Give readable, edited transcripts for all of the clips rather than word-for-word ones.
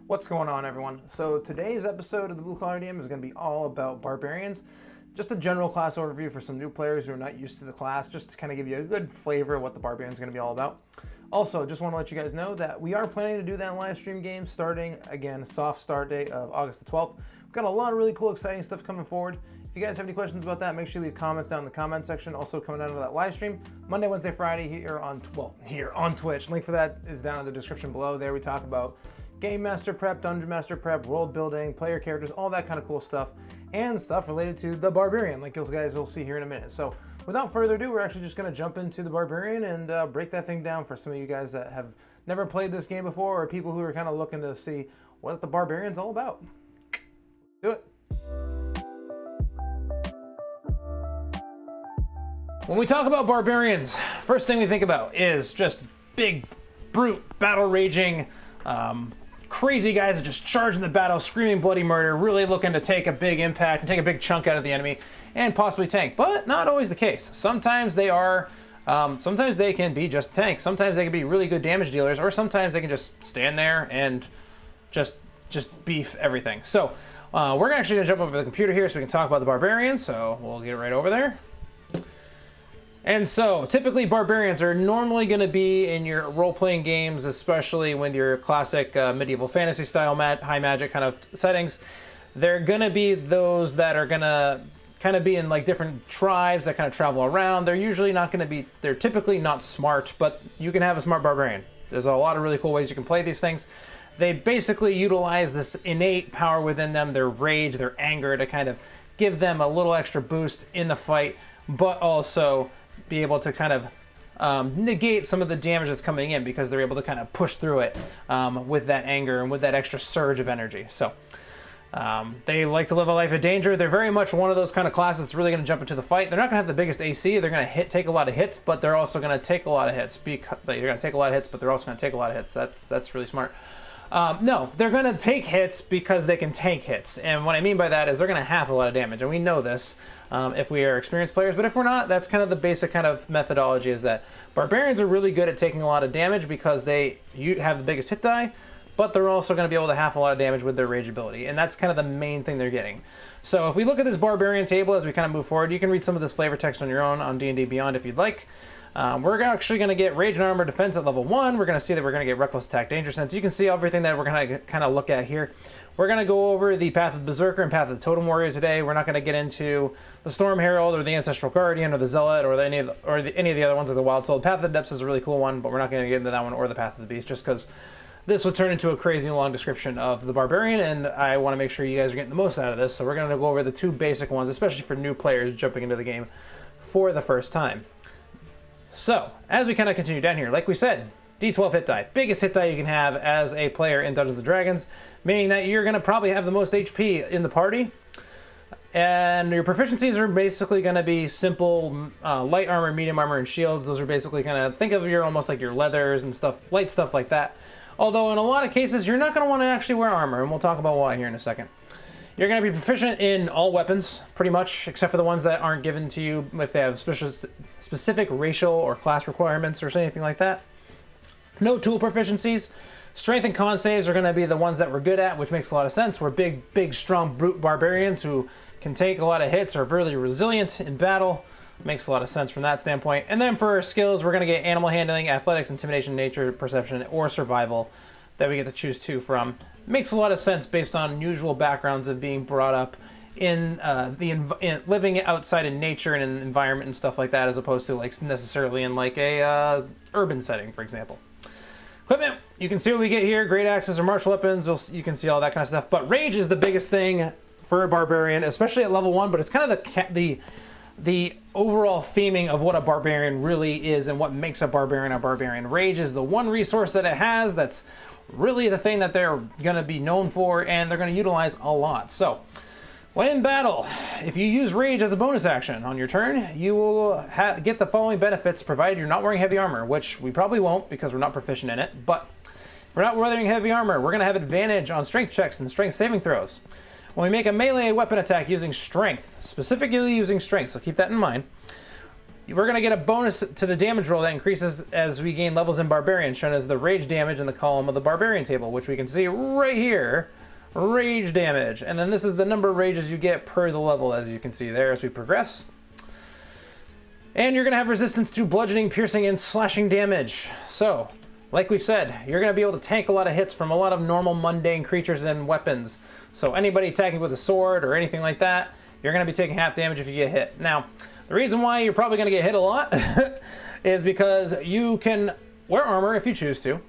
What's going on, everyone? So today's episode of the Blue Collar DM is going to be all about barbarians. Just a general class overview for some new players who are not used to the class, just to kind of give you a good flavor of what the barbarian is going to be all about. Also, just want to let you guys know that we are planning to do that live stream game starting, again, soft start date of August the 12th. We've got a lot of really cool, exciting stuff coming forward. If you guys have any questions about that, make sure you leave comments down in the comment section. Also coming out of that live stream Monday, Wednesday, Friday here on Twitch. Link for that is down in the description below. There we talk about Game Master Prep, Dungeon Master Prep, world building, player characters, all that kind of cool stuff, and stuff related to the Barbarian, like you guys will see here in a minute. So without further ado, we're actually just going to jump into the Barbarian and break that thing down for some of you guys that have never played this game before, or people who are kind of looking to see what the Barbarian's all about. Do it. When we talk about Barbarians, first thing we think about is just big, brute, battle-raging, crazy guys that just charge in the battle, screaming bloody murder, really looking to take a big impact and take a big chunk out of the enemy and possibly tank. But not always the case. Sometimes they are, sometimes they can be just tanks. Sometimes they can be really good damage dealers, or sometimes they can just stand there and just beef everything. So we're actually gonna jump over the computer here so we can talk about the Barbarian. So we'll get right over there. And so, typically barbarians are normally going to be in your role-playing games, especially when your classic medieval fantasy style high magic kind of settings. They're going to be those that are going to kind of be in like different tribes that kind of travel around. They're usually not going to be, they're typically not smart, but you can have a smart barbarian. There's a lot of really cool ways you can play these things. They basically utilize this innate power within them, their rage, their anger, to kind of give them a little extra boost in the fight, but also be able to kind of negate some of the damage that's coming in because they're able to kind of push through it with that anger and with that extra surge of energy. So they like to live a life of danger. They're very much one of those kind of classes that's really going to jump into the fight. They're not going to have the biggest AC. They're going to take a lot of hits, but they're also going to take a lot of hits. They're going to take a lot of hits, but they're also going to take a lot of hits. That's really smart. No, they're going to take hits because they can tank hits. And what I mean by that is they're going to have a lot of damage. And we know this if we are experienced players. But if we're not, that's kind of the basic kind of methodology, is that barbarians are really good at taking a lot of damage because they have the biggest hit die, but they're also going to be able to half a lot of damage with their rage ability. And that's kind of the main thing they're getting. So if we look at this barbarian table as we kind of move forward, you can read some of this flavor text on your own on D&D Beyond if you'd like. We're actually going to get Rage and Armor Defense at level 1. We're going to see that we're going to get Reckless Attack Danger Sense. You can see everything that we're going to kind of look at here. We're going to go over the Path of the Berserker and Path of the Totem Warrior today. We're not going to get into the Storm Herald or the Ancestral Guardian or the Zealot or any of the other ones like the Wild Soul. Path of the Depths is a really cool one, but we're not going to get into that one or the Path of the Beast just because this would turn into a crazy long description of the Barbarian, and I want to make sure you guys are getting the most out of this. So we're going to go over the two basic ones, especially for new players jumping into the game for the first time. So, as we kind of continue down here, like we said, D12 hit die. Biggest hit die you can have as a player in Dungeons & Dragons, meaning that you're going to probably have the most HP in the party. And your proficiencies are basically going to be simple light armor, medium armor, and shields. Those are basically kind of, think of your almost like your leathers and stuff, light stuff like that. Although in a lot of cases, you're not going to want to actually wear armor, and we'll talk about why here in a second. You're going to be proficient in all weapons, pretty much, except for the ones that aren't given to you if they have specific racial or class requirements or anything like that. No tool proficiencies. Strength and con saves are going to be the ones that we're good at, which makes a lot of sense. We're big, strong, brute barbarians who can take a lot of hits, are really resilient in battle. Makes a lot of sense from that standpoint. And then for our skills, we're going to get animal handling, athletics, intimidation, nature, perception, or survival that we get to choose two from. Makes a lot of sense based on usual backgrounds of being brought up in living outside in nature and in environment and stuff like that, as opposed to like necessarily in like a urban setting, for example. Equipment, you can see what we get here: great axes or martial weapons. You can see all that kind of stuff. But rage is the biggest thing for a barbarian, especially at level 1. But it's kind of the overall theming of what a barbarian really is and what makes a barbarian a barbarian. Rage is the one resource that it has that's really the thing that they're going to be known for, and they're going to utilize a lot. So when in battle, if you use Rage as a bonus action on your turn, you will get the following benefits, provided you're not wearing heavy armor, which we probably won't because we're not proficient in it. But if we're not wearing heavy armor, we're going to have advantage on strength checks and strength saving throws. When we make a melee weapon attack using strength, specifically using strength, so keep that in mind, we're going to get a bonus to the damage roll that increases as we gain levels in Barbarian, shown as the rage damage in the column of the Barbarian table, which we can see right here. Rage damage. And then this is the number of rages you get per the level, as you can see there as we progress. And you're going to have resistance to bludgeoning, piercing, and slashing damage. So, like we said, you're going to be able to tank a lot of hits from a lot of normal mundane creatures and weapons. So anybody attacking with a sword or anything like that, you're going to be taking half damage if you get hit. Now, the reason why you're probably going to get hit a lot is because you can wear armor if you choose to,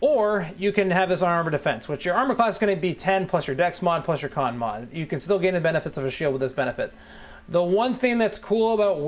or you can have this armor defense, which your armor class is going to be 10 plus your dex mod plus your con mod. You can still gain the benefits of a shield with this benefit. The one thing that's cool about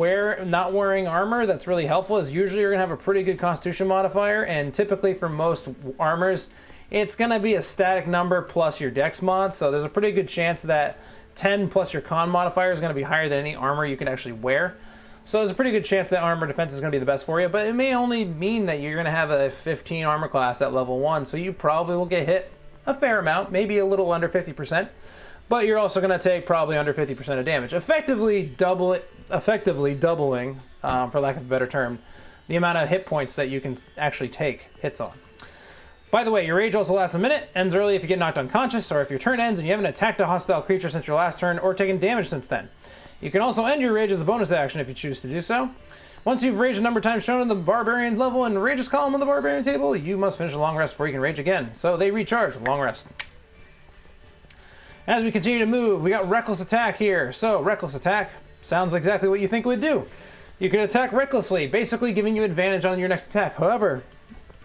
not wearing armor that's really helpful is usually you're going to have a pretty good constitution modifier, and typically for most armors, it's going to be a static number plus your dex mod, so there's a pretty good chance that 10 plus your con modifier is going to be higher than any armor you can actually wear. So there's a pretty good chance that armor defense is going to be the best for you, but it may only mean that you're going to have a 15 armor class at level 1, so you probably will get hit a fair amount, maybe a little under 50%, but you're also going to take probably under 50% of damage, effectively doubling, for lack of a better term, the amount of hit points that you can actually take hits on. By the way, your rage also lasts a minute, ends early if you get knocked unconscious, or if your turn ends and you haven't attacked a hostile creature since your last turn, or taken damage since then. You can also end your rage as a bonus action if you choose to do so. Once you've raged a number of times shown in the Barbarian level and Rages column on the Barbarian table, you must finish a long rest before you can rage again. So they recharge with long rest. As we continue to move, we got Reckless Attack here. So Reckless Attack sounds exactly what you think it would do. You can attack recklessly, basically giving you advantage on your next attack. However,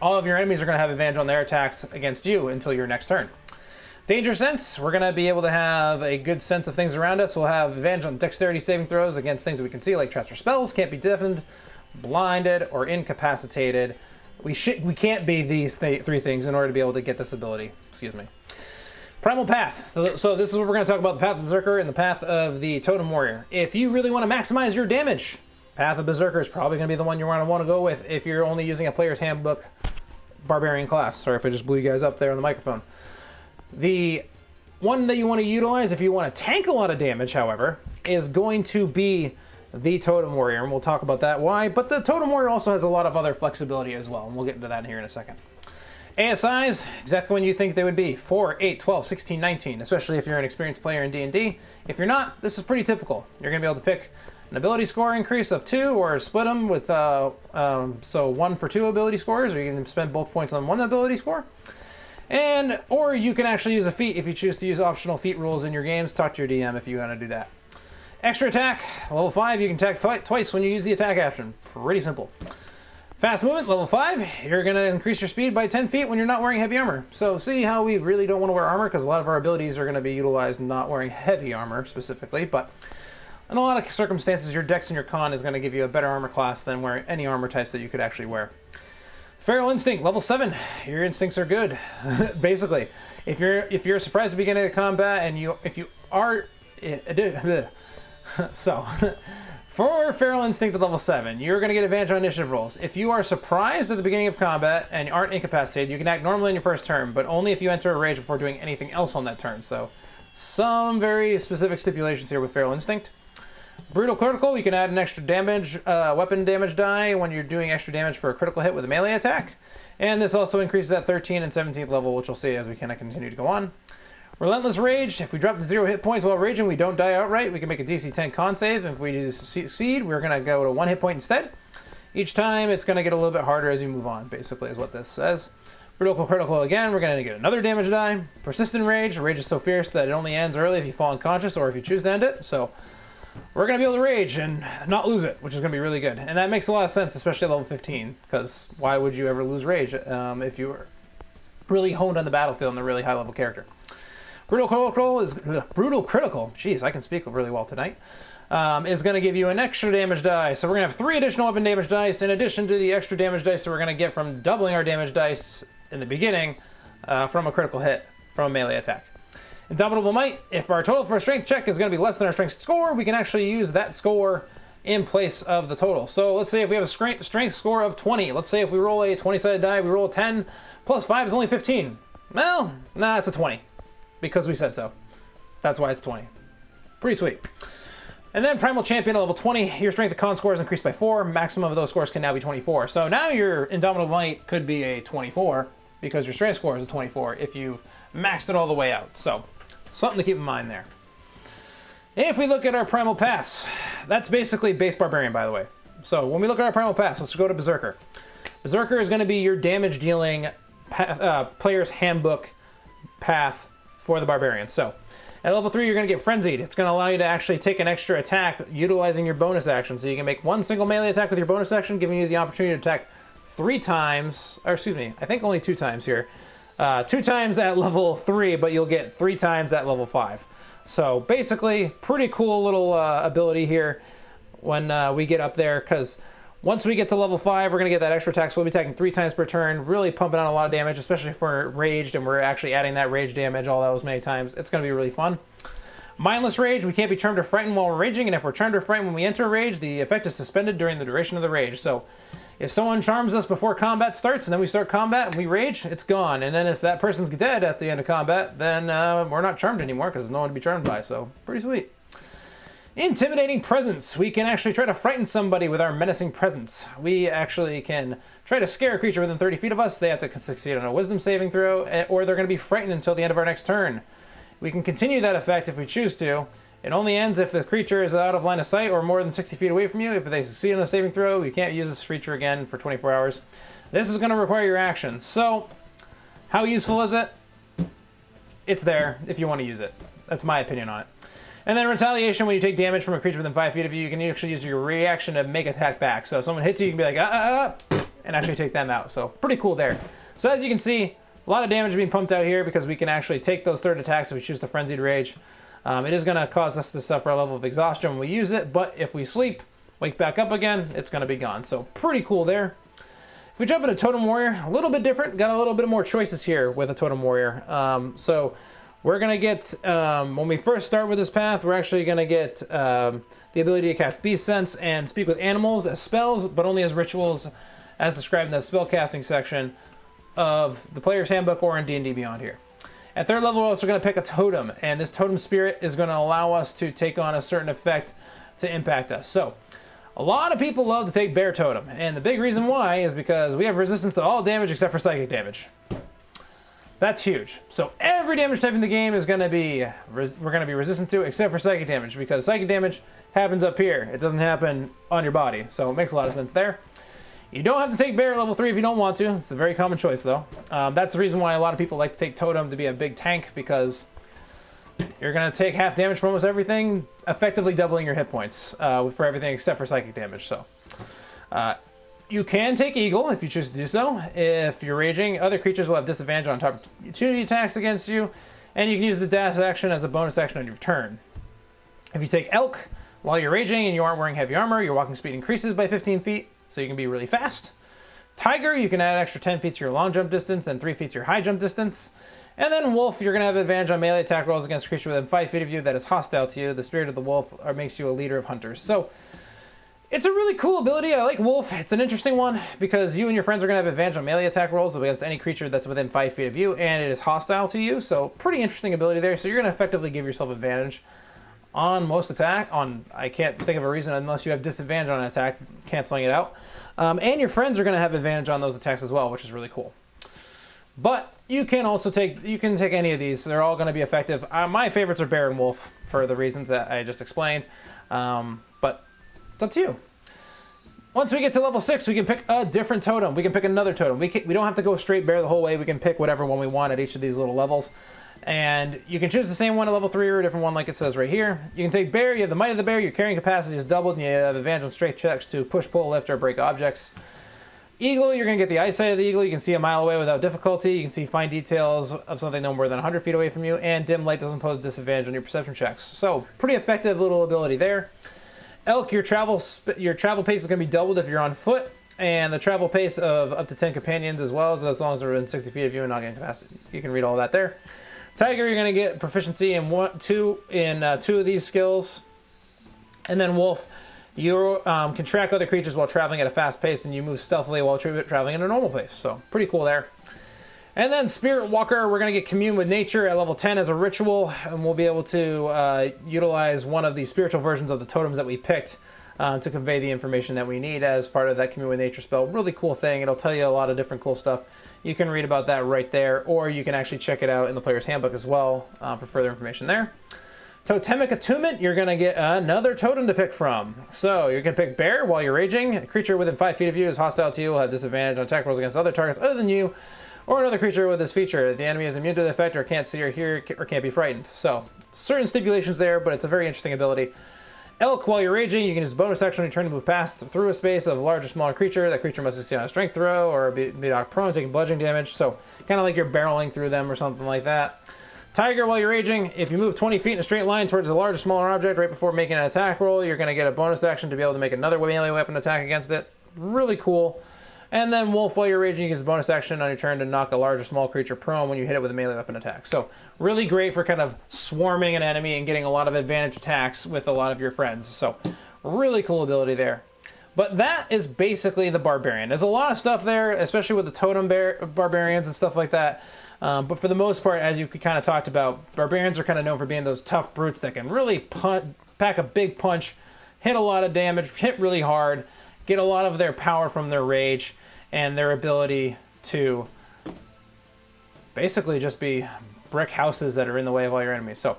all of your enemies are going to have advantage on their attacks against you until your next turn. Danger Sense, we're going to be able to have a good sense of things around us. We'll have advantage on dexterity saving throws against things that we can see, like traps or spells. Can't be deafened, blinded, or incapacitated. We can't be these three things in order to be able to get this ability. Excuse me. Primal Path. So this is what we're going to talk about, the Path of Berserker and the Path of the Totem Warrior. If you really want to maximize your damage, Path of Berserker is probably going to be the one you want to go with if you're only using a player's handbook Barbarian class. Sorry if I just blew you guys up there on the microphone. The one that you want to utilize if you want to tank a lot of damage, however, is going to be the Totem Warrior, and we'll talk about that why. But the Totem Warrior also has a lot of other flexibility as well, and we'll get into that here in a second. ASIs, exactly when you think they would be, 4, 8, 12, 16, 19, especially if you're an experienced player in D&D. If you're not, this is pretty typical. You're going to be able to pick an ability score increase of 2, or split them with, so 1 for 2 ability scores, or you can spend both points on 1 ability score. Or you can actually use a feat if you choose to use optional feat rules in your games. Talk to your DM if you want to do that. Extra attack, level 5, you can attack twice when you use the attack action. Pretty simple. Fast movement, level 5, you're going to increase your speed by 10 feet when you're not wearing heavy armor. So see how we really don't want to wear armor, because a lot of our abilities are going to be utilized not wearing heavy armor specifically, but in a lot of circumstances, your dex and your con is going to give you a better armor class than wearing any armor types that you could actually wear. Feral Instinct, level 7. Your instincts are good. Basically, if you're surprised at the beginning of combat, and so for Feral Instinct at level 7, you're going to get advantage on initiative rolls. If you are surprised at the beginning of combat and aren't incapacitated, you can act normally in your first turn, but only if you enter a rage before doing anything else on that turn. So some very specific stipulations here with Feral Instinct. Brutal Critical, you can add an extra damage, weapon damage die when you're doing extra damage for a critical hit with a melee attack. And this also increases at 13 and 17th level, which we'll see as we kind of continue to go on. Relentless Rage, if we drop to 0 hit points while raging, we don't die outright. We can make a DC 10 con save. If we succeed, we're going to go to 1 hit point instead. Each time, it's going to get a little bit harder as you move on, basically, is what this says. Brutal Critical again, we're going to get another damage die. Persistent Rage, rage is so fierce that it only ends early if you fall unconscious or if you choose to end it. So we're going to be able to rage and not lose it, which is going to be really good. And that makes a lot of sense, especially at level 15, because why would you ever lose rage if you were really honed on the battlefield and a really high-level character? Brutal Critical, jeez, I can speak really well tonight, is going to give you an extra damage die. So we're going to have 3 additional weapon damage dice in addition to the extra damage dice that we're going to get from doubling our damage dice in the beginning from a critical hit from a melee attack. Indomitable Might, if our total for a strength check is going to be less than our strength score, we can actually use that score in place of the total. So let's say if we have a strength score of 20, let's say if we roll a 20-sided die, we roll a 10, plus 5 is only 15. Well, it's a 20, because we said so. That's why it's 20. Pretty sweet. And then Primal Champion at level 20, your Strength and Con score is increased by 4. Maximum of those scores can now be 24. So now your Indomitable Might could be a 24 because your Strength score is a 24 if you've maxed it all the way out. So something to keep in mind there. If we look at our Primal Pass, that's basically base Barbarian, by the way. So when we look at our Primal Pass, let's go to Berserker. Berserker is going to be your damage dealing player's handbook path for the Barbarian. So at level 3, you're going to get Frenzied. It's going to allow you to actually take an extra attack utilizing your bonus action. So you can make one single melee attack with your bonus action, giving you the opportunity to attack 3 times, or excuse me, I think only 2 times here. 2 times at level 3, but you'll get 3 times at level 5. So basically, pretty cool little ability here when we get up there, because once we get to level 5, we're going to get that extra attack, so we'll be attacking 3 times per turn, really pumping out a lot of damage, especially if we're raged and we're actually adding that rage damage all those many times. It's going to be really fun. Mindless Rage, we can't be charmed or frightened while we're raging, and if we're charmed or frightened when we enter a rage, the effect is suspended during the duration of the rage. So if someone charms us before combat starts, and then we start combat and we rage, it's gone. And then if that person's dead at the end of combat, then we're not charmed anymore because there's no one to be charmed by. So pretty sweet. Intimidating Presence. We can actually try to frighten somebody with our menacing presence. We actually can try to scare a creature within 30 feet of us. They have to succeed on a wisdom saving throw, or they're going to be frightened until the end of our next turn. We can continue that effect if we choose to. It only ends if the creature is out of line of sight or more than 60 feet away from you. If they succeed on a saving throw, you can't use this feature again for 24 hours. This is going to require your action. So, how useful is it? It's there if you want to use it. That's my opinion on it. And then Retaliation, when you take damage from a creature within 5 feet of you, you can actually use your reaction to make attack back. So if someone hits you, you can be like, and actually take them out. So pretty cool there. So as you can see, a lot of damage being pumped out here because we can actually take those third attacks if we choose to Frenzied Rage. It is going to cause us to suffer a level of exhaustion when we use it, but if we sleep, wake back up again, it's going to be gone. So pretty cool there. If we jump into Totem Warrior, a little bit different. Got a little bit more choices here with a Totem Warrior. So we're going to get, when we first start with this path, we're actually going to get the ability to cast Beast Sense and Speak with Animals as spells, but only as rituals, as described in the spellcasting section of the Player's Handbook or in D&D Beyond here. At third level, we're also going to pick a Totem, and this Totem Spirit is going to allow us to take on a certain effect to impact us. So, a lot of people love to take Bear Totem, and the big reason why is because we have resistance to all damage except for psychic damage. That's huge. So every damage type in the game is going to be, we're going to be resistant to except for psychic damage, because psychic damage happens up here. It doesn't happen on your body, so it makes a lot of sense there. You don't have to take Bear at level 3 if you don't want to. It's a very common choice, though. That's the reason why a lot of people like to take Totem to be a big tank, because you're going to take half damage from almost everything, effectively doubling your hit points for everything except for psychic damage. So you can take Eagle if you choose to do so. If you're raging, other creatures will have disadvantage on opportunity attacks against you, and you can use the dash action as a bonus action on your turn. If you take Elk while you're raging and you aren't wearing heavy armor, your walking speed increases by 15 feet. So you can be really fast. Tiger, you can add an extra 10 feet to your long jump distance and 3 feet to your high jump distance. And then Wolf, you're going to have advantage on melee attack rolls against a creature within 5 feet of you that is hostile to you. The Spirit of the Wolf makes you a leader of hunters. So it's a really cool ability. I like Wolf. It's an interesting one because you and your friends are going to have advantage on melee attack rolls against any creature that's within 5 feet of you, and it is hostile to you. So pretty interesting ability there. So you're going to effectively give yourself advantage on most attack. I can't think of a reason unless you have disadvantage on an attack, canceling it out. And your friends are going to have advantage on those attacks as well, which is really cool. But you can also take any of these. They're all going to be effective. My favorites are Bear and Wolf for the reasons that I just explained. But it's up to you. Once we get to level 6, we can pick a different totem. We can pick another totem. We don't have to go straight Bear the whole way. We can pick whatever one we want at each of these little levels. And you can choose the same one at level 3 or a different one like it says right here. You can take Bear, you have the Might of the Bear, your carrying capacity is doubled, and you have advantage on strength checks to push, pull, lift, or break objects. Eagle, you're going to get the eyesight of the eagle. You can see a mile away without difficulty. You can see fine details of something no more than 100 feet away from you, and dim light doesn't pose disadvantage on your perception checks. So, pretty effective little ability there. Elk, your travel pace is going to be doubled if you're on foot, and the travel pace of up to 10 companions as well, as long as they're within 60 feet of you and not getting capacity. You can read all that there. Tiger, you're going to get proficiency in two of these skills. And then Wolf, you can track other creatures while traveling at a fast pace, and you move stealthily while traveling at a normal pace. So, pretty cool there. And then Spirit Walker, we're going to get Commune with Nature at level 10 as a ritual, and we'll be able to utilize one of the spiritual versions of the totems that we picked to convey the information that we need as part of that Commune with Nature spell. Really cool thing. It'll tell you a lot of different cool stuff. You can read about that right there, or you can actually check it out in the player's handbook as well for further information there. Totemic Attunement, you're going to get another totem to pick from. So you're going to pick Bear while you're raging. A creature within 5 feet of you is hostile to you, will have disadvantage on attack rolls against other targets other than you, or another creature with this feature. The enemy is immune to the effect or can't see or hear or can't be frightened. So certain stipulations there, but it's a very interesting ability. Elk, while you're raging, you can use a bonus action when you turn to move past through a space of a large or smaller creature. That creature must succeed on a strength throw or be knocked prone, taking bludgeoning damage. So kind of like you're barreling through them or something like that. Tiger, while you're raging, if you move 20 feet in a straight line towards a large or smaller object right before making an attack roll, you're going to get a bonus action to be able to make another melee weapon attack against it. Really cool. And then Wolf, while you're raging, you use a bonus action on your turn to knock a large or small creature prone when you hit it with a melee weapon attack. So really great for kind of swarming an enemy and getting a lot of advantage attacks with a lot of your friends. So really cool ability there. But that is basically the Barbarian. There's a lot of stuff there, especially with the Totem Barbarians and stuff like that. But for the most part, as you kind of talked about, Barbarians are kind of known for being those tough brutes that can really pack a big punch, hit a lot of damage, hit really hard, get a lot of their power from their rage and their ability to basically just be brick houses that are in the way of all your enemies. So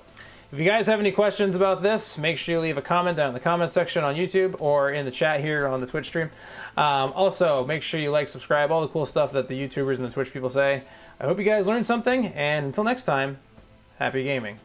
if you guys have any questions about this, make sure you leave a comment down in the comment section on YouTube or in the chat here on the Twitch stream. Also, make sure you like, subscribe, all the cool stuff that the YouTubers and the Twitch people say. I hope you guys learned something, and until next time, happy gaming.